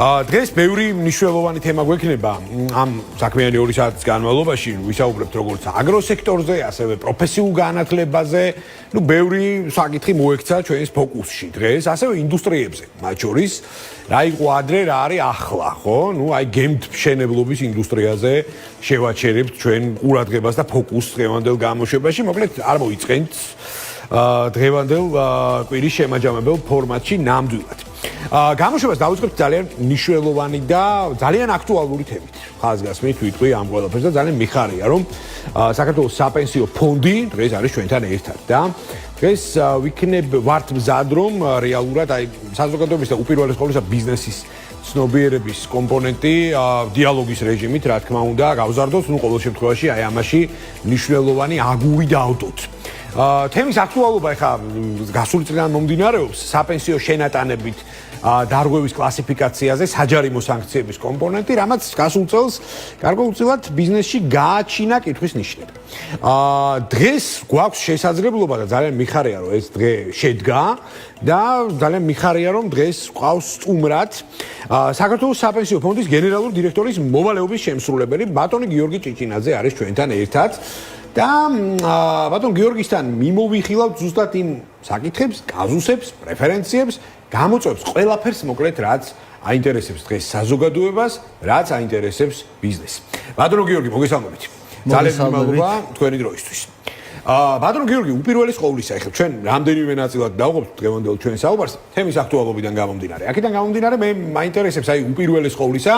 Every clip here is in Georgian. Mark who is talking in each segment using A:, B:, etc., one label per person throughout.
A: დღეს ბევრი მნიშვნელოვანი თემა გვექნება ამ საქმიანი 2 საათის განმავლობაში ვისაუბრებთ როგორც აგროსექტორზე, ასევე პროფესიულ განათლებაზე, ბევრი საკითხი მოექცა ჩვენს ფოკუსში დღეს, ასევე ინდუსტრიებზე, მათ შორის რა იყო ადრე, რა არის ახლა, ხო? აი გემთმშენებლობის ინდუსტრიაზე შევაჩერებთ ჩვენ ყურადღებას და ფოკუსს დღევანდელ გამოშვებაში, მოკლედ არ მოიწყენთ დღევანდელ კვირის შემაჯამებელ ფორმატში ნამდვილად. გამოშვებას დავიწყებთ ძალიან მნიშვნელოვანი და ძალიან აქტუალური თემით. ხაზგასმით ვიტყვი ამ ყველაფერს და ძალიან მიხარია, რომ საქართველოს საპენსიო ფონდი დღეს არის ჩვენთან ერთად და დღეს ვართ მზად, რომ რეალურად აი საზოგადოების და უპირველეს ყოვლისა ბიზნესის ცნობიერების კომპონენტი დიალოგის რეჟიმით, რა თქმა უნდა, გავზარდოთ, ყოველ შემთხვევაში აი ამაში მნიშვნელოვანი აგური დავდოთ. თემის აქტუალობა ახლა გასული წლიდან მომდინარეობს საპენსიო შენატანებით დარღვევის კლასიფიკაციაზე საჯარიმო სანქციების კომპონენტი, რამაც გასულ წელს გარკვეულწილად ბიზნესში გააჩინა კითხვის ნიშნები. დღეს გვაქვს შესაძლებლობა და ძალიან მიხარია, რომ ეს დღე შედგა და ძალიან მიხარია, რომ დღეს გვყავს სტუმრად საქართველოს საპენსიო ფონდის გენერალური დირექტორის მოვალეობის შემსრულებელი ბატონი გიორგი ჭიჭინაძე არის ჩვენთან ერთად. და ბატონ გიორგისთან მიმოვიხილავთ ზუსტად იმ საკითხებს, კაზუსებს, პრეფერენციებს, გამოწვევებს, ყველაფერს მოკლედ რაც აინტერესებს დღეს საზოგადოებას, რაც აინტერესებს ბიზნესს. ბატონო გიორგი, მოგესალმებით. ძალიან მადლობა თქვენი დროისთვის. ბატონო გიორგი, უპირველეს ყოვლისა, ახლა ჩვენ რამდენიმე ნაწილად დავღობთ დღევანდელ ჩვენ საუბარს თემის აქტუალობიდან გამომდინარე. აქედან გამომდინარე მე მაინტერესებს აი უპირველეს ყოვლისა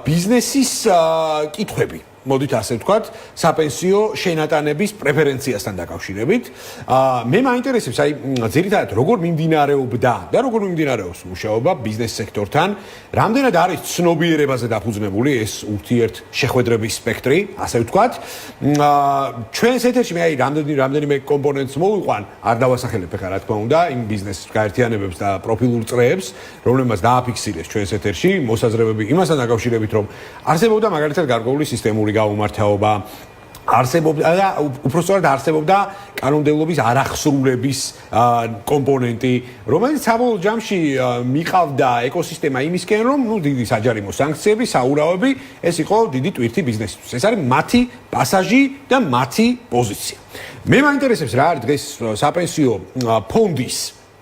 A: ბიზნესის კითხვები. მოდით ასე ვთქვათ, საპენსიო შენატანების პრეფერენციასთან დაკავშირებით. მე მაინტერესებს აი ძირითადად როგორ მიმდინარეობდა და როგორ მიმდინარეობს მუშაობა ბიზნეს სექტორთან, რამდენად არის ცნობიერებაზე დაფუძნებული ეს ურთიერთშეხვედრების სპექტრი, ასე ვთქვათ. ჩვენს ეთერში მე აი რამდენიმე კომპონენტს მოვიყვან, არ დავასახელებ ახლა რა თქმა უნდა, იმ ბიზნეს გაერთიანებებს და პროფილურ წრეებს, რომლებმაც დააფიქსირეს ჩვენს ეთერში მოსაზრებები იმასთან დაკავშირებით, რომ არსებობდა მაგალითად გარკვეული სისტემური გაუმართაობა, არსებობდა და უпростоრად არსებობდა კანონმდებლობის არახსრულების კომპონენტი, რომელიც საბოლოო ჯამში მიყავდა ეკოსისტემა იმისკენ, რომ დიდი საჯარიმო სანქციები, საურავები, ეს იყო დიდი ტვირთი ბიზნესისთვის. ეს არის მათი პასაჟი და მათი პოზიცია. მე მაინტერესებს რა არის დღეს საპენსიო ფონდის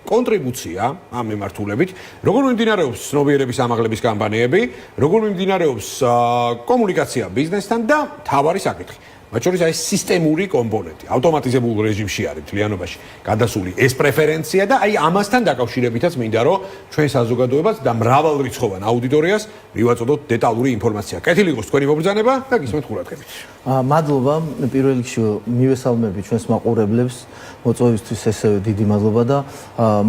A: კონტრიბუცია ამ მიმართულებით, როგორ მიმდინარეობს ცნობიერების ამაღლების კამპანიები, როგორ მიმდინარეობს კომუნიკაცია ბიზნესთან და თავარი საკითხი. მათ შორის აი სისტემური კომპონენტი, ავტომატიზებულ რეჟიმში არის მთლიანობაში გადასული ეს პრეფერენცია და აი ამასთან დაკავშირებითაც მინდა რომ ჩვენ საზოგადოებას და მრავალრიცხოვან აუდიტორიას მივაწოდოთ დეტალური ინფორმაცია. კეთილი იყოს თქვენი მობრძანება და გისმენთ ყურადღებით.
B: მადლობა, პირველ რიგში მივესალმები ჩვენს მაყურებლებს, მოწვევისთვის ესევე დიდი მადლობა და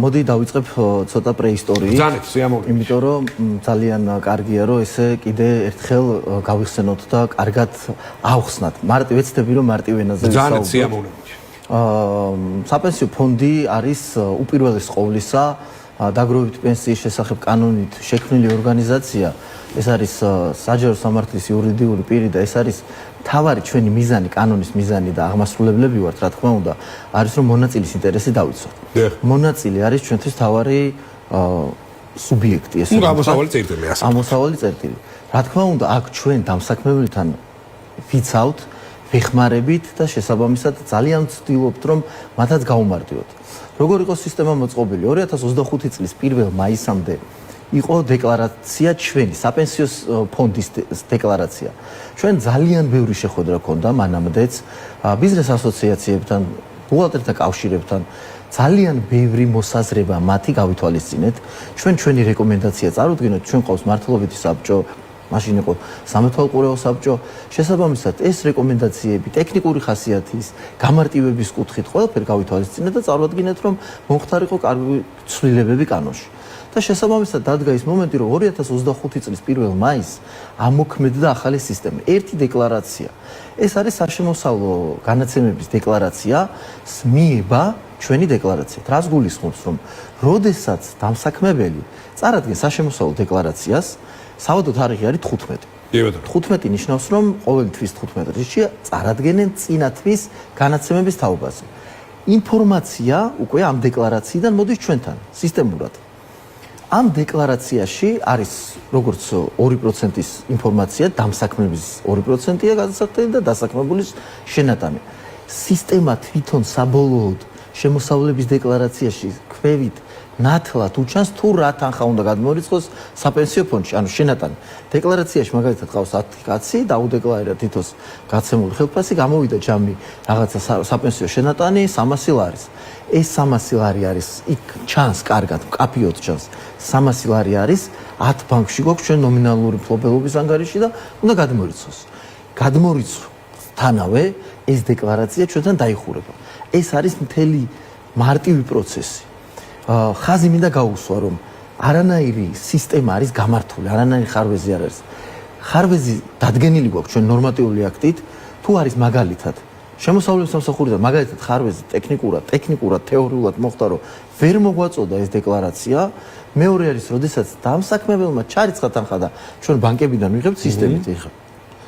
B: მოდი დავიწყებ ცოტა პრეისტორიით.
A: ბრძანეთ, სიამოვნებით.
B: იმიტომ რომ ძალიან კარგია რომ ესე კიდე ერთხელ გავიხსენოთ და კარგად ავხსნათ. ვეცდები რომ მარტივ ენაზე
A: ბრძანეთ, სიამოვნებით.
B: საპენსიო ფონდი არის უპირველეს ყოვლისა დაგროვებითი პენსიის შესახებ კანონით შექმნილი ორგანიზაცია. ეს არის საჯარო სამართლის იურიდიული პირი და ეს არის თავარი ჩვენი მიზანი, კანონის მიზანი და აღმასრულებლები ვართ, რა თქმა უნდა, არის რომ მონაწილის ინტერესი დავიცვათ. მონაწილე არის ჩვენთვის თავარი სუბიექტი, ესე
A: რომ ამოსავალი წერტილი ასე.
B: ამოსავალი წერტილი. რა თქმა უნდა, აქ ჩვენ დამსაქმებელთან ვიცავთ, ვეხმარებით და შესაბამისად ძალიან ვცდილობთ რომ მათაც გაუმარტივოთ. როგორ იყო სისტემა მოწყობილი? 2025 წლის 1 მაისამდე იყო დეკლარაცია ჩვენი საპენსიო ფონდის დეკლარაცია. ჩვენ ძალიან ბევრი შეხვედრა ჰქონდა მანამდეც ბიზნეს ასოციაციებთან, ბუღალტერთა კავშირებთან, ძალიან ბევრი მოსაზრება მათი გავითვალისწინეთ. ჩვენი რეკომენდაცია წარუდგინოთ, ჩვენ ყავს მართლობითი საბჭო, მაშინ იყო სამეთვალყურეო საბჭო, შესაბამისად ეს რეკომენდაციები ტექნიკური ხასიათის, გამარტივების კუთხით ყველაფერი გავითვალისწინეთ და წარუადგინეთ, რომ მომხდარიყო კარგი ცვლილებები კანონში. და შესაბამისად დადგა ის მომენტი, რომ 2025 წლის 1 მაისს ამოქმედდა ახალი სისტემა, ერთი დეკლარაცია. ეს არის საშემოსავლო განაცემების დეკლარაცია, მიება ჩვენი დეკლარაცია. რას გულისხმობს, რომ როდესაც დამსაქმებელი წარადგენს საშემოსავლო დეკლარაციას, საავადო თარიღი არის 15. 15 ნიშნავს, რომ ყოველი თვის 15 რიცხვი წარადგენენ წინა თვის განაცემების თაობაზე. ინფორმაცია უკვე ამ დეკლარაციიდან მოდის ჩვენთან სისტემურად. ამ დეკლარაციაში არის როგორც 2%-ის ინფორმაცია, დამსაქმების 2%-ია გადასახდელი და დასაქმებულის შენატანი. სისტემა თვითონ საბოლოოდ შემოსავლების დეკლარაციაში ქვევით ნათლად უჩანს თუ რა თანხა უნდა გადმოირიცხოს საპენსიო ფონდში, ანუ შენატანი. დეკლარაციაში მაგალითად ყავს 10 კაცი, დაუდეკლარირა თითოს გაცემული ხელფასი, გამოვიდა ჯამი რაღაცა საპენსიო შენატანი 300 ლარის. ეს 300 ლარი არის, იქ ჩანს კარგად, კაფიოდ ჩანს. 300 ლარი არის 10 ბანკში გვაქვს ჩვენ ნომინალური მფლობელობის ანგარიში და უნდა გადმოირიცხოს. გადმორიცხვთანავე ეს დეკლარაცია ჩვენთან დაიხურება. ეს არის მთელი მარტივი პროცესი. ხაზი მინდა გაუსვა, რომ არანაირი სისტემა არის გამართული, არანაირი ხარვეზი არ არის. ხარვეზი დადგენილი გვაქვს ჩვენ ნორმატიული აქტით, თუ არის მაგალითად შემოსავლების სამსახურიდან მაგალითად ხარვეზი ტექნიკურად, თეორიულად მოხდა, რომ ვერ მოგვაწოდა ეს დეკლარაცია, მეორე არის, როდესაც დამსაქმებელმა ჩარიცხა თანხა და ჩვენ ბანკებიდან ვიღებთ სისტემით ეხლა.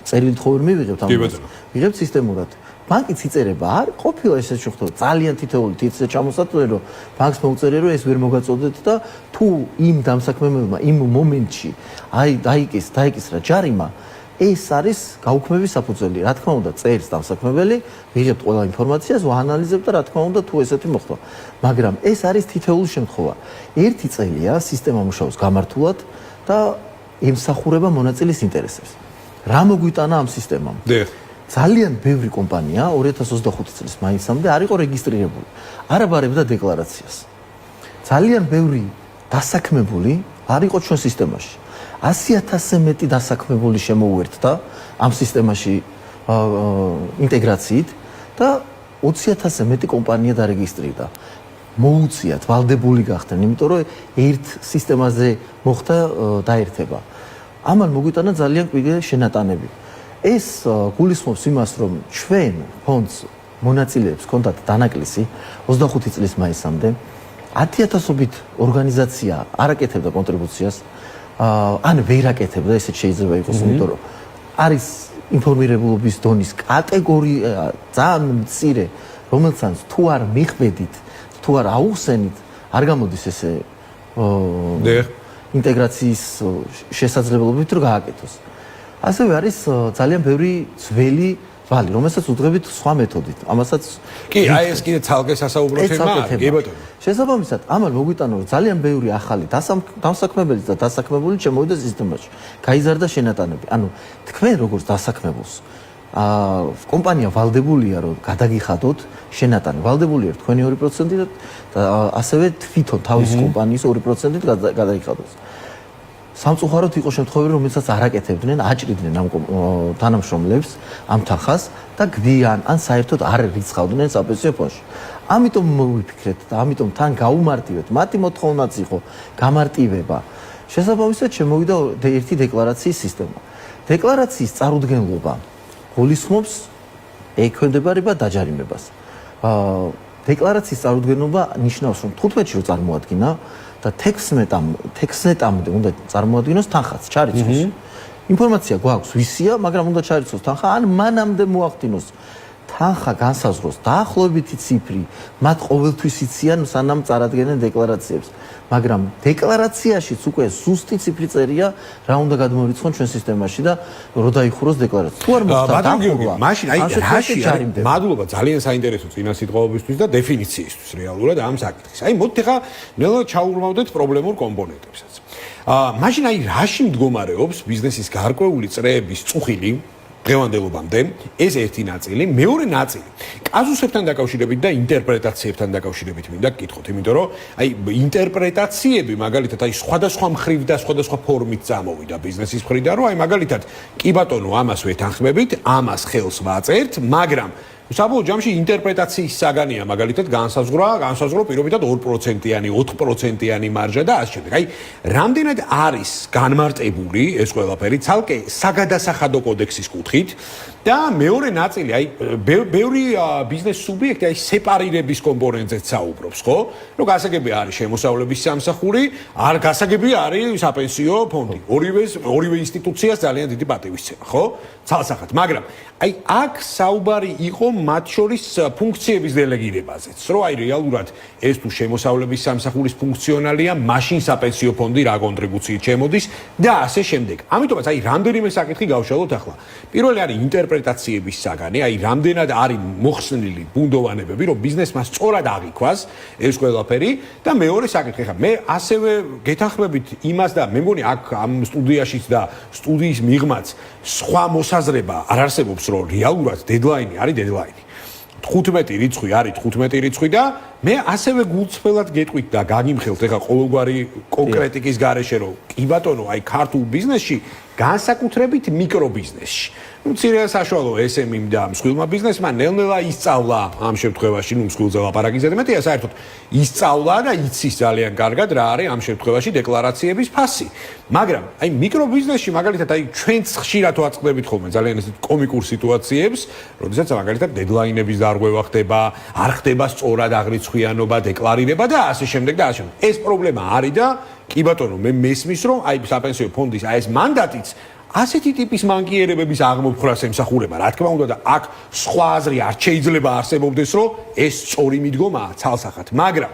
B: წერილით ხო ვერ მივიღებთ ამას. ვიღებთ სისტემურად. ბანკიც იწერება, არ ყოფილა ესე შეხვდა ძალიან თითოეული თითზე ჩამოსატვე, რომ ბანკს მოუწერე, რომ ეს ვერ მოგაწოდეთ და თუ იმ დამსაქმებელმა იმ მომენტში დაიკისრა ჯარიმა, ეს არის გაუქმების საფუძველი. რა თქმა უნდა, წერს დამსაქმებელი, ვიღებთ ყველა ინფორმაციას, ვაანალიზებთ და რა თქმა უნდა, თუ ესეთი მოხდა. მაგრამ ეს არის თითოეული შემთხვევა. ერთი წელია სისტემა მუშაობს გამართულად და ემსახურება მონაწილის ინტერესებს. რა მოგვიტანა ამ სისტემამ? ძალიან ბევრი კომპანია 2025 წლის მაისამდე არ იყო რეგისტრირებული. არ აბარებდა დეკლარაციას. ძალიან ბევრი დასაქმებული არ იყო ჩვენ სისტემაში. 100,000-ზე მეტი დასაქმებული შემოუერთდა ამ სისტემაში ინტეგრაციით და 20,000-ზე მეტი კომპანია დარეგისტრირდა. მოუწიათ, ვალდებული გახდნენ, იმიტომ რომ ერთ სისტემაზე მოხდა დაერთება. ამან მოგვიტანა ძალიან კვირე შენატანები. ეს გულისხმობს იმას, რომ ჩვენ ფონდს მონაწილეებს ჰქონდათ დანაკლისი 25 წლის მაისამდე 10,000-ობით ორგანიზაცია არ აკეთებდა კონტრიბუციას, ან ვერ აკეთებდა, ესეც შეიძლება იყოს, იმიტომ რომ არის ინფორმირებულობის დონის კატეგორია ძალიან მცირე, რომელსაც თუ არ მიხვედით, თუ არ აუხსენით, არ გამოდის ესე ინტეგრაციის შესაძლებლობით რომ გააკეთოს. ასევე არის ძალიან ბევრი ძველი ვალი, რომელსაც უძღვებით სხვა მეთოდით. ამასაც
A: კი, აი ეს კიდე ცალკე სასაუბრო თემა, კი ბატონო.
B: შესაბამისად, ამან მოგვიტანა რომ ძალიან ბევრი ახალი დამსაქმებელი და დასაქმებული შემოვიდა სისტემაში. გაიზარდა შენატანები. ანუ თქვენ როგორც დასაქმებულს კომპანია ვალდებულია რომ გადაგიხადოთ შენატანი. ვალდებულია თქვენი 2% და ასევე თვითონ თავისი კომპანიის 2%-ით გადაიხადოს. სამწუხაროდ იყო შემთხვევები, რომელსაც არ აკეთებდნენ, აჭრიდნენ ამ თანამშრომლებს ამ თანხას და გვიან ან საერთოდ არ რიცხავდნენ საპენსიო ფონდში. ამიტომ მოვიფიქრეთ და ამიტომ თან გაუმარტივეთ. მათი მოთხოვნაც იყო გამარტივება. შესაბამისად შემოვიდა ერთი დეკლარაციის სისტემა. დეკლარაციის წარუდგენლობა გულისხმობს ექვემდებარება დაჯარიმებას. დეკლარაციის წარუდგენლობა ნიშნავს, რომ 15-ში რო წარმოადგინა და 16-მდე უნდა წარმოადგინოს თანხაც, ჩარიცხოს. ინფორმაცია გვაქვს ვისია, მაგრამ უნდა ჩარიცხოს თანხა, ან მანამდე მოახდინოს თანხა განსაზღვროს დაახლოებითი ციფრი, მათ ყოველთვის იციან, სანამ წარადგენენ დეკლარაციებს. მაგრამ დეკლარაციაშიც უკვე ზუსტი ციფრი წერია, რა უნდა გადმოირიცხონ ჩვენ სისტემაში და რო დაიხუროს დეკლარაცია. თუ არ მოხდა
A: დახურვა, მაშინ აი რაში მადლობა ძალიან საინტერესო წინასიტყვაობისთვის და დეფინიციისთვის რეალურად ამ საკითხის. აი მოდით ახლა ნელა ჩაურმავდეთ პრობლემურ კომპონენტებსაც. მაშინ აი რაში მდგომარეობს ბიზნესის გარკვეული წრეების წუხილი დღევანდელობამდე, ეს ერთი ნაწილი, მეორე ნაწილი. კაზუსებთან დაკავშირებით და ინტერპრეტაციებთან დაკავშირებით მინდა გკითხოთ, იმიტომ რომ აი ინტერპრეტაციები მაგალითად აი სხვადასხვა მხრივ და სხვადასხვა ფორმით წამოვიდა ბიზნესის მხრიდან, რომ აი მაგალითად კი ბატონო ამას ვეთანხმებით, ამას ხელს ვაწერთ, მაგრამ საბოლოო ჯამში ინტერპრეტაციის საგანია მაგალითად განსაზღვრო პირობითად 2%-იანი, 4%-იანი მარჟა და ასე შემდეგ. აი, რამდენად არის განმარტებული ეს ყველაფერი ცალკე საგადასახადო კოდექსის კუთხით და მეორე ნაწილი, აი, ბევრი ბიზნეს სუბიექტი აი სეპარირების კომპონენტზეც საუბრობს, ხო? რომ გასაგები არის შემოსავლების სამსახური, არ გასაგები არის საპენსიო ფონდი. ორივე ინსტიტუციას ძალიან დიდი პატივისცემა, ხო? ცალსახად, მაგრამ აი აქ საუბარი იყო მათ შორის ფუნქციების დელეგირებაზეც, რომ აი რეალურად ეს თუ შემოსავლების სამსახურის ფუნქციონალია, მაშინ საპენსიო ფონდი რა კონტრიბუციით შემოდის და ასე შემდეგ. ამიტომაც აი რამდენიმე საკითხი გავშალოთ ახლა. პირველი არის ინტერპრეტაციების საგანი, აი რამდენად არის მოხსნილი ბუნდოვანებები, რომ ბიზნესმა სწორად აღიქვას ეს ყველაფერი და მეორე საკითხი ხა მე ასევე გეთანხმებით იმას და მე მგონი აქ ამ სტუდიაშიც და სტუდიის მიღმაც სხვა მოსაზრება არ არსებობს, რომ რეალურად დედლაინი არის დედლაინი. 15 რიცხვი არის 15 რიცხვი და მე ასევე გულწრფელად გეტყვით და გაგიმხელთ ეხა ყოველგვარი კონკრეტიკის გარეშე რომ კი ბატონო აი ქართულ ბიზნესში განსაკუთრებით მიკრობიზნესში მცირე საშუალო SME-მ და მსხვილმა ბიზნესმა ნელ-ნელა ისწავლა ამ შემთხვევაში მსხვილზე ლაპარაკის ზედმეტია საერთოდ ისწავლა და იცის ძალიან კარგად რა არის ამ შემთხვევაში დეკლარაციების ფასი მაგრამ აი მიკრობიზნესში მაგალითად აი ჩვენც ხშირად ვაწყდებით ხოლმე ძალიან ესეთ კომიკურ სიტუაციებს როდესაც მაგალითად დედლაინების დარღვევა ხდება არ ხდება სწორად აღრიცხვიანობა დეკლარირება და ასე შემდეგ და ასე შემდეგ ეს პრობლემა არის და კი ბატონო მე მესმის რომ აი საპენსიო ფონდის აი ეს მანდატიც ასეთი ტიპის მანკიერებების აღმოფხვრას ემსახურება, რა თქმა უნდა და აქ სხვა აზრი არ შეიძლება არსებობდეს, რომ ეს სწორი მიდგომაა ცალსახად, მაგრამ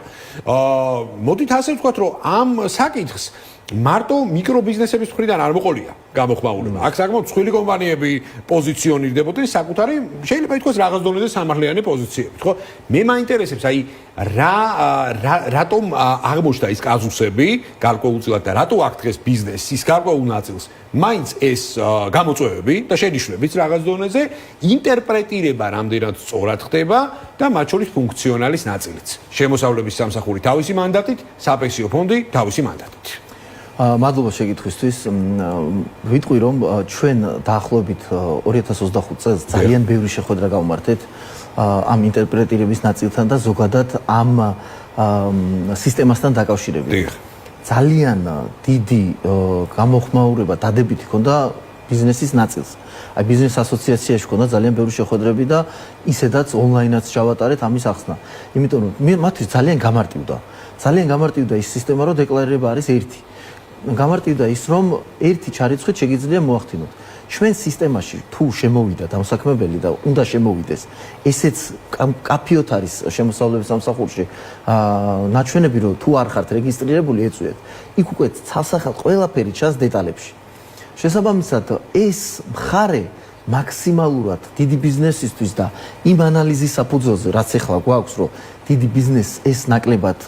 A: მოდით ასე ვთქვათ, რომ ამ საკითხს მარტო მიკრობიზნესების მხრიდან არ მოყოლია გამოხმაურება. აქ საკმაოდ მსხვილი კომპანიები პოზიციონირდებოდნენ საკუთარი, შეიძლება ითქვას რაღაც დონეზე სამართლიანი პოზიციებით, ხო? მე მაინტერესებს, აი რატომ აღმოჩნდა ის კაზუსები გარკვეულწილად და რატო აქ დღეს ბიზნესის გარკვეულ ნაწილს მაინც ეს გამოწვევები და შენიშვნებიც რაღაც დონეზე ინტერპრეტირება რამდენად სწორად ხდება და მათ შორის ფუნქციონალის ნაწილიც. შემოსავლების სამსახური თავისი მანდატით, საპენსიო ფონდი თავისი მანდატით.
B: მადლობა შეკითხვისთვის. ვიტყვი რომ ჩვენ დაახლოებით 2025 წელს ძალიან ბევრი შეხვედრა გავმართეთ ამ ინტერპრეტირების ნაწილთან და ზოგადად ამ სისტემასთან დაკავშირებით. ძალიან დიდი გამოხმაურება დადებითი ჰქონდა ბიზნესის ნაწილს. აი ბიზნეს ასოციაციაში ჰქონდა ძალიან ბევრი შეხვედრები და ისედაც ონლაინაც ჩავატარეთ ამის ახსნა. იმიტომ რომ მათთვის ძალიან გამარტივდა ის სისტემა, რომ დეკლარირება არის ერთი. გამარტივდა ის რომ ერთი ჩარიცხვით შეგიძლია მოახდინოთ. ჩვენ სისტემაში თუ შემოვიდა დამსაქმებელი და უნდა შემოვიდეს ესეც კაფიოთ არის შემოსავლების სამსახურში ნაჩვენები რომ თუ არ ხართ რეგისტრირებული ეწვიეთ იქ უკვე ცალსახად ყველაფერი ჩანს დეტალებში შესაბამისად ეს მხარე მაქსიმალურად დიდი ბიზნესისთვის და იმ ანალიზის საფუძველზე რაც ახლა გვაქვს რომ დიდი ბიზნესს ეს ნაკლებად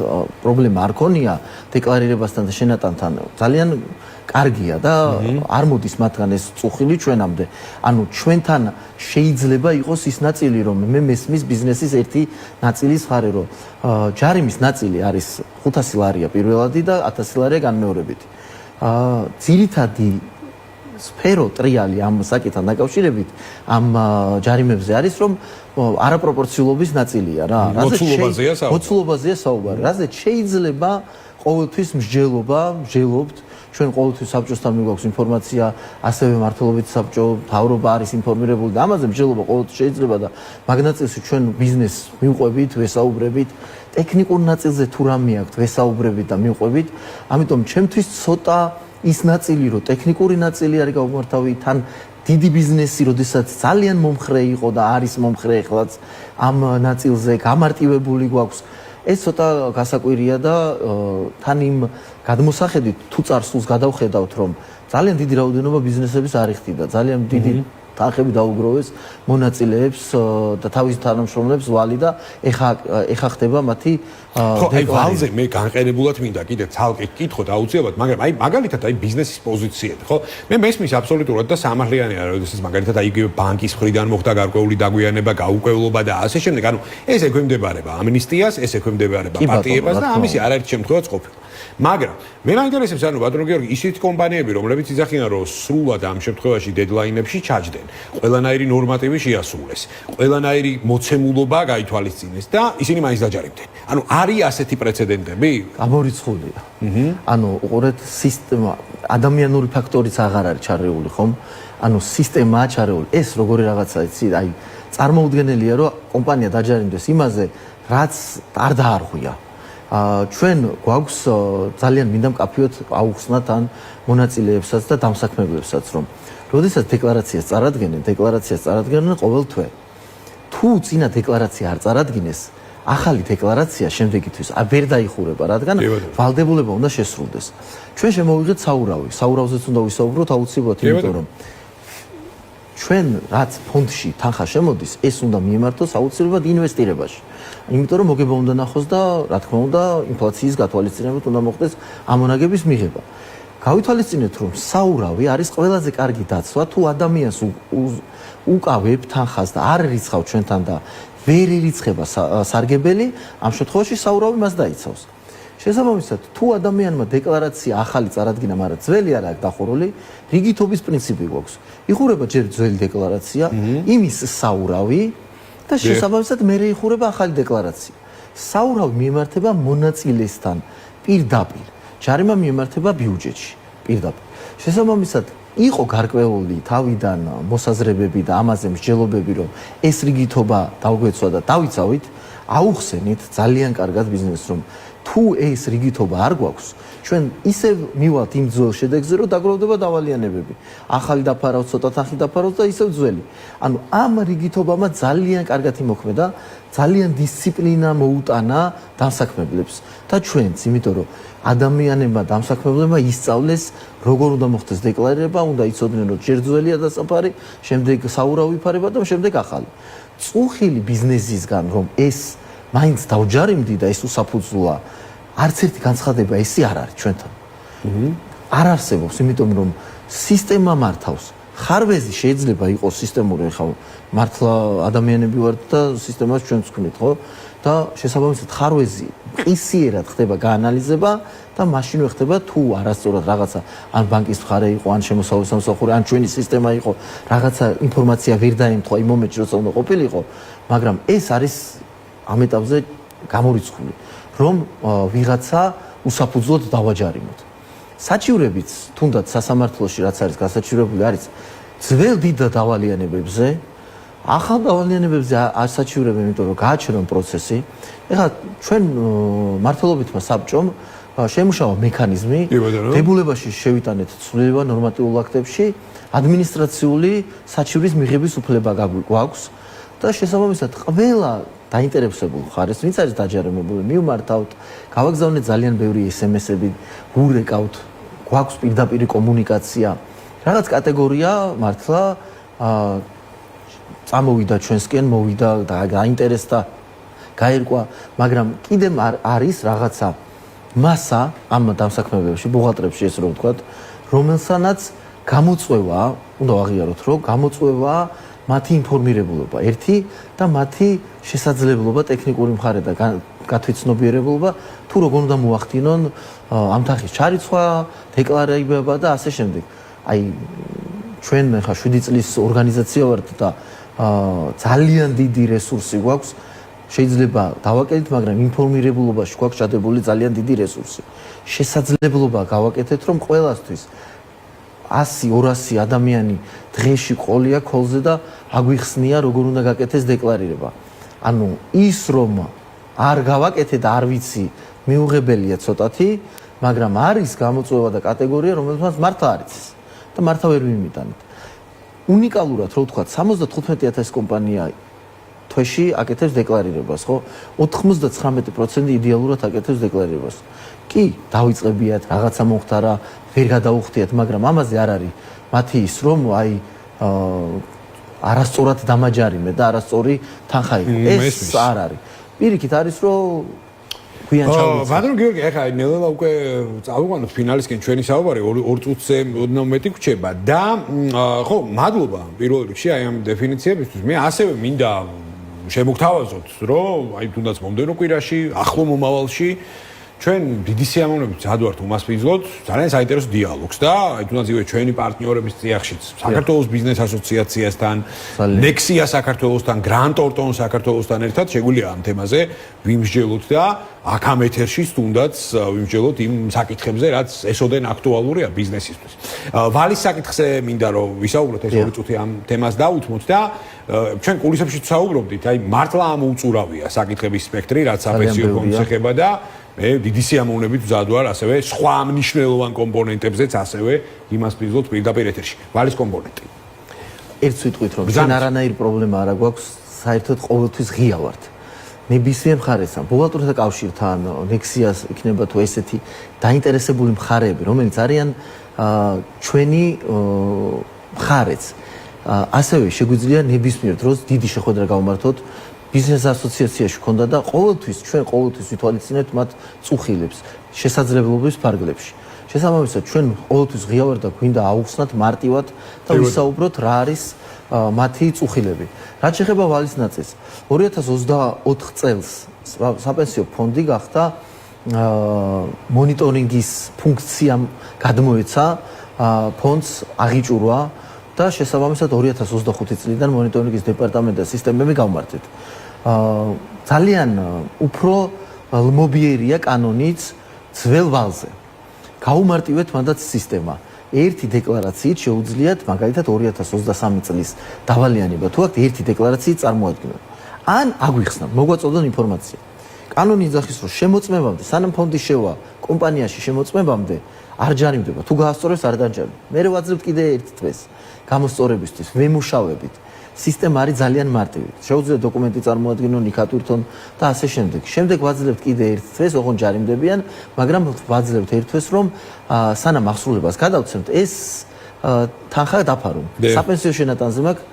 B: პრობლემა არ ქონია დეკლარირებასთან და შენატანთან ძალიან კარგია და არ მოდის მათგან ეს წუხილი ჩვენამდე. ანუ ჩვენთან შეიძლება იყოს ის ნაწილი რომ მე მესმის ბიზნესის ერთი ნაწილის ხარე რომ ჯარიმის ნაწილი არის 500 ლარია პირველადი და 1000 ლარია განმეორებითი. ძირითადი სფერო ტრიალი ამ საკითხთან დაკავშირებით ამ ჯარიმებზე არის რომ არაპროპორციულობის ნაწილია რა. მოცულობაზეა საუბარი. რაზეც შეიძლება ყოველთვის მსჯელობთ ჩვენ ყოველთვის საბჭოსთან მიგვაქვს ინფორმაცია, ასევე მართლობითი საბჭო, მთავრობა არის ინფორმირებული და ამაზე მსჯელობა ყოველთვის შეიძლება და მაგ ნაწილში ჩვენ ბიზნესს მივყვებით, ვესაუბრებით, ტექნიკურ ნაწილზე თუ რამე აქვს, ვესაუბრებით და მივყვებით. ამიტომ ჩემთვის ცოტა ის ნაწილი, რომ ტექნიკური ნაწილი არის გაუმართავი, თან დიდი ბიზნესი, როდესაც ძალიან მომხრე იყო და არის მომხრე ახლაც ამ ნაწილზე გამარტივებული გვაქვს. ეს ცოტა გასაკვირია და თან იმ გადმოსახედით თუ წარსულს გადავხედავთ რომ ძალიან დიდი რაოდენობა ბიზნესების არ იხდიდა ძალიან დიდი თანხები დაუგროვეს მონაწილეებს და თავის თანამშრომლებს ვალი და ეხა ხდება მათი
A: აი ვალზე მე განყენებულად მინდა კიდე ცალკე კითხოთ აუცილებლად მაგრამ აი მაგალითად აი ბიზნესის პოზიციები ხო მე მესმის აბსოლუტურად და სამართლიანია როდესაც მაგალითად აი იგივე ბანკის მხრიდან მოხდა გარკვეული დაგვიანება გაუკვევლობა და ასე შემდეგ ანუ ეს ექვემდებარება ამნისტიას ეს ექვემდებარება პარტიებას და ამისი არაერთი შემთხვევაც ყოფილა მაგრამ მე მაინტერესებს ანუ ბატონო გიორგი ისეთი კომპანიები რომლებიც იძახიან რომ სრულად ამ შემთხვევაში დედლაინებში ჩაჯდნენ ყველანაირი ნორმატივი შეასრულეს ყველანაირი მოცემულობა გაითვალისწინეს და ისინი მაინც დაჯარიმდნენ ანუ არის ასეთი პრეცედენტები
B: გამორიცხულია ანუ უყურეთ სისტემა ადამიანური ფაქტორიც აღარ არის ჩარეული ხომ ანუ სისტემაა ჩარეული ეს როგორი რაღაცა იცი აი წარმოუდგენელია რომ კომპანია დაჯარიმდეს იმაზე რაც არ დაარღვია ჩვენ გვაქვს ძალიან მინდა მკაფიოდ აუხსნათ ან მონაწილეებსაც და დამსაქმებლებსაც რომ როდესაც დეკლარაციას წარადგენენ ყოველ თვე თუ თუ წინა деკლარაცია არ წარადგინეს, ახალი деკლარაცია შემდეგთვის ვერ დაიხურება, რადგან ვალდებულება უნდა შესრულდეს. ჩვენ შემოვიღეთ საურავი, საურავზეც უნდა ვისაუბროთ აუცილებლად, იმიტომ რომ ჩვენ რაც ფონდში თანხა შემოდის, ეს უნდა მიემართოს აუცილებლად ინვესტირებაში. იმიტომ რომ მოგება უნდა ნახოს და რა თქმა უნდა, ინფლაციის გათვალისწინებით უნდა მოხდეს ამონაგების მიღება. გავითვალისწინეთ, რომ საურავი არის ყველაზე კარგი დაცვა, თუ ადამიანს უკავებ თანხას და არ რიცხავ ჩვენთან და ვერ ირიცხება სარგებელი, ამ შემთხვევაში საურავი მას დაიცავს. შესაბამისად, თუ ადამიანმა деკლარაცია ახალი წარადგინა, მაგრამ ძველი არ აქვს დახურული, რიგითობის პრინციპი გვაქვს. იხურება ჯერ ძველი деკლარაცია, იმის საურავი და შესაბამისად მერე იხურება ახალი деკლარაცია. საურავი მიემართება მონაწილესთან პირდაპირ. ჯარიმა მიემართება ბიუჯეტში პირდაპირ. შესაბამისად, იყო გარკვეული თავიდან მოსაზრებები და ამაზე მსჯელობები, რომ ეს რიგითობა დავგვეცვა და დავიცავით, აუხსენით ძალიან კარგად ბიზნესს, რომ თუ ეს რიგითობა არ გვაქვს, ჩვენ ისევ მივალთ იმ ძველ შედეგზე, რომ დაგროვდება დავალიანებები. ახალი დაფარავთ, ცოტა თანხი დაფარავთ და ისევ ძველი. ანუ ამ რიგითობამ ძალიან კარგად იმოქმედა, ძალიან დისციპლინა მოუტანა დამსაქმებლებს და ჩვენც, იმიტომ რომ ადამიანებმა დამსაქმებლებმა ისწავლეს, როგორ უნდა მოხდეს деკლარირება, უნდა იცოდნენ, რომ ჯერ ძველია დასაფარი, შემდეგ საურავი იფარება და შემდეგ ახალი. წუხილი ბიზნესისგან, რომ ეს მაინც დავჯარიმდი და ეს უსაფუძვლოა, არც ერთი განცხადება ესე არ არის ჩვენთან. არ არსებობს, იმიტომ რომ სისტემა მართავს. ხარვეზი შეიძლება იყოს სისტემური, ხო, მართლა ადამიანები ვართ და სისტემას ჩვენც ვქმნით, ხო? და შესაბამისად ხარვეზი ყისიერად ხდება გაანალიზება და მაშინვე ხდება თუ არასწორად რაღაცა ან ბანკის მხარე იყო, ან შემოსავლის სამსახური, ან ჩვენი სისტემა იყო, რაღაცა ინფორმაცია ვერ დაემთხვა იმ მომენტში, როცა უნდა ყოფილიყო, მაგრამ ეს არის ამ ეტაპზე გამორიცხული, რომ ვიღაცა უსაფუძვლოდ დავაჯარიმოთ. საჩივრებიც თუნდაც სასამართლოში რაც არის გასაჩივრებული არის ძველ დიდ დავალიანებებზე, ახალ დავალიანებებზე არ საჩივრებენ, იმიტომ რომ გააჩერონ პროცესი. ეხლა ჩვენ მართლობითმა საბჭომ შემუშავა მექანიზმი, დებულებაში შევიტანეთ ცვლილება ნორმატიულ აქტებში, ადმინისტრაციული საჩივრის მიღების უფლება გვაქვს და შესაბამისად ყველა დაინტერესებულ ხარეს, ვინც არის დაჯარიმებული, მივმართავთ, გავაგზავნეთ ძალიან ბევრი SMS-ები, ვურეკავთ, გვაქვს პირდაპირი კომუნიკაცია. რაღაც კატეგორია მართლა წამოვიდა ჩვენსკენ, მოვიდა და გაინტერესდა, გაერკვა, მაგრამ კიდე არის რაღაცა მასა ამ დამსაქმებებში, ბუღალტრებში ესე რომ ვთქვათ, რომელსანაც გამოწვევა, უნდა ვაღიაროთ, რომ გამოწვევა მათი ინფორმირებულობა, ერთი და მათი შესაძლებლობა ტექნიკური მხარე და გათვითცნობიერებულობა, თუ როგორ უნდა მოახდინონ ამ თანხის ჩარიცხვა, დეკლარირება და ასე შემდეგ. აი ჩვენ ხა 7 წლის ორგანიზაცია ვართ და ძალიან დიდი რესურსი გვაქვს. შეიძლება დავაკეთეთ, მაგრამ ინფორმირებულობაში გვაქვს ჩადებული ძალიან დიდი რესურსი. შესაძლებლობა გავაკეთეთ, რომ ყველასთვის 100-200 ადამიანი დღეში ყოლია ქოლზე და აგვიხსნია, როგორ უნდა გაკეთდეს დეკლარირება. ანუ ის რომ არ გავაკეთე და არ ვიცი, მიუღებელია ცოტათი, მაგრამ არის გამოწვევა და კატეგორია, რომელსაც მართლა არის და მართლა ვერ მიმიტანეთ. უნიკალურად რო ვთქვათ, 75,000 კომპანია თვეში აკეთებს დეკლარირებას, ხო? 99% იდეალურად აკეთებს დეკლარირებას. კი, დავიწყებიათ, რაღაცა მომხდარა, ვერ გადაუხდიათ, მაგრამ ამაზე არ არის მათი ის, რომ აი არასწორად დამაჯარიმე და არასწორი თანხა იყო. ეს არ არის. პირიქით არის, რომ გვიან ჩავიწყოთ.
A: ბატონო გიორგი, ეხლა ნელ-ნელა უკვე წავიყვანოთ ფინალისკენ ჩვენი საუბარი, 2 წუთზე ოდნავ მეტი გვჩება და ხო, მადლობა პირველ რიგში აი ამ დეფინიციებისთვის. მე ასევე მინდა შემოგთავაზოთ, რომ აი თუნდაც მომდევნო კვირაში, ახლო მომავალში ჩვენ დიდი სიამოვნებით ვზადვართ უმასპინძლოდ ძალიან საინტერესო დიალოგს და აი თუნდაც იგივე ჩვენი პარტნიორების წიაღშიც საქართველოს ბიზნეს ასოციაციასთან, Nexia საქართველოსთან, Grant Thornton საქართველოსთან ერთად შეგვიძლია ამ თემაზე ვიმსჯელოთ და აქ ამ ეთერში თუნდაც ვიმსჯელოთ იმ საკითხებზე, რაც ესოდენ აქტუალურია ბიზნესისთვის. ვალის საკითხზე მინდა რომ ვისაუბროთ ეს 2 წუთი ამ თემას დავუთმოთ და ჩვენ კულისებში ვსაუბრობდით, აი მართლა ამოუწურავია საკითხების სპექტრი, რაც საპენსიო ფონდს ეხება და მე დიდი სიამოვნებით ვზადვარ ასევე სხვა მნიშვნელოვან კომპონენტებზეც ასევე იმას ვიზოთ პირდაპირ ეთერში. ვალის კომპონენტი.
B: ერთ სიტყვით რომ ჩვენ არანაირი პრობლემა არ გვაქვს საერთოდ ყოველთვის ღია ვართ. ნებისმიერ მხარესთან, ბუღალტერთა კავშირთან, ნექსიას იქნება თუ ესეთი დაინტერესებული მხარეები, რომელიც არიან ჩვენი მხარეც. ასევე შეგვიძლია ნებისმიერ დროს დიდი შეხვედრა გავმართოთ ბიზნეს ასოციაციაში ქონდა და ჩვენ ყოველთვის ვითვალისწინებთ მათ წუხილებს, შესაძლებლობების ფარგლებში. შესაბამისად, ჩვენ ყოველთვის ღია ვართ და გვინდა აუხსნათ მარტივად და ვისაუბროთ რა არის მათი წუხილები. რაც შეეხება ვალის ნაწილს, 2024 წელს საპენსიო ფონდი გახდა მონიტორინგის ფუნქციამ გადმოეცა ფონდს აღიჭურვა და შესაბამისად 2025 წლიდან მონიტორინგის დეპარტამენტი და სისტემები გავმართეთ. ძალიან უფრო ლმობიერია კანონიც ძველ ვალზე. გაუმარტივეთ მანდაც სისტემა. ერთი დეკლარაციით შეუძლიათ მაგალითად 2023 წლის დავალიანება თუ აქ ერთი დეკლარაციით წარმოადგინოთ. ან აგვიხსნათ, მოგვაწოდონ ინფორმაცია. კანონი იძახის, რომ შემოწმებამდე, სანამ ფონდი შევა კომპანიაში შემოწმებამდე არ ჯარიმდება. თუ გაასწორებს არ დაჯარიმდება. მე ვაძლევთ კიდე ერთ დღეს გამოსწორებისთვის, ვემუშავებით. სისტემა არის ძალიან მარტივი. შეუძლიათ დოკუმენტი წარმოადგინონ, იქათვირთონ და ასე შემდეგ. შემდეგ ვაძლევთ კიდე ერთ დღეს, ოღონდ ჯარიმდებიან, მაგრამ ვაძლევთ ერთ დღეს, რომ სანამ აღსრულებას გადავცემთ, ეს თანხა დაფარონ. საპენსიო შენატანზე მაქვს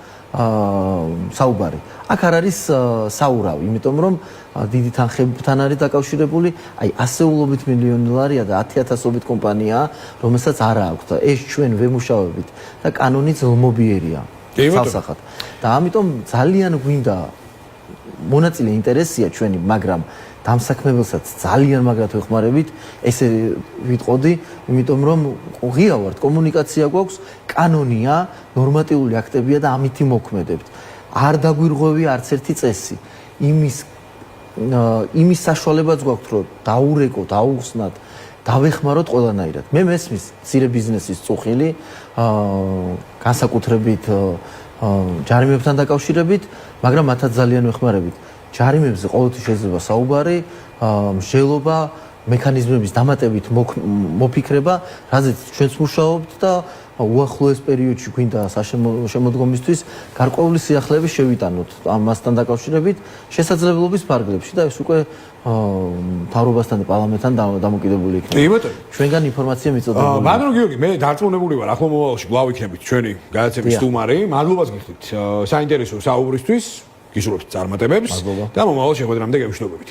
B: საუბარი. აქ არ არის საურავი, იმიტომ რომ დიდი თანხებთან არის დაკავშირებული, აი ასეულობით მილიონი დოლარია და 10,000-ობით კომპანიაა, რომელსაც არ აქვს და ეს ჩვენ ვემუშავებით და კანონიც ლმობიერია. სალსახად. და ამიტომ ძალიან გვინდა მონაწილე ინტერესია ჩვენი, მაგრამ დამსაქმებელსაც ძალიან მაგრად ვეხმარებით, ესე ვიტყოდი, იმიტომ რომ ღია ვართ, კომუნიკაცია გვაქვს, კანონია, ნორმატიული აქტებია და ამითი მოქმედებთ. არ დაგვირღვევი არც ერთი წესი. იმის საშუალებაც გვაქვს, რომ დაურეკოთ, აუხსნათ, დავეხმაროთ ყველანაირად. მე მესმის მცირე ბიზნესის წუხილი, განსაკუთრებით ჯარიმებთან დაკავშირებით, მაგრამ მათაც ძალიან ვეხმარებით. ჯარიმებზე ყოველთვის შეიძლება საუბარი, მსჯელობა, მექანიზმების დამატებით მოფიქრება, რაზეც ჩვენც მუშაობთ და უახლოეს პერიოდში გვინდა შემოდგომისთვის გარკვეული სიახლეები შევიტანოთ ამასთან დაკავშირებით შესაძლებლობის ფარგლებში და ეს უკვე მთავრობასთან და პარლამენტთან დამოკიდებული იქნება. ჩვენგან ინფორმაცია მიწოდებული.
A: ბატონო გიორგი, მე დარწმუნებული ვარ, ახლა მომავალში კვლავ იქნებით ჩვენი გადაცემის სტუმარი. მადლობას გიხდით საინტერესო საუბრისთვის, გისურვებთ წარმატებებს და მომავალ შეხვედრამდე გევშნობებით.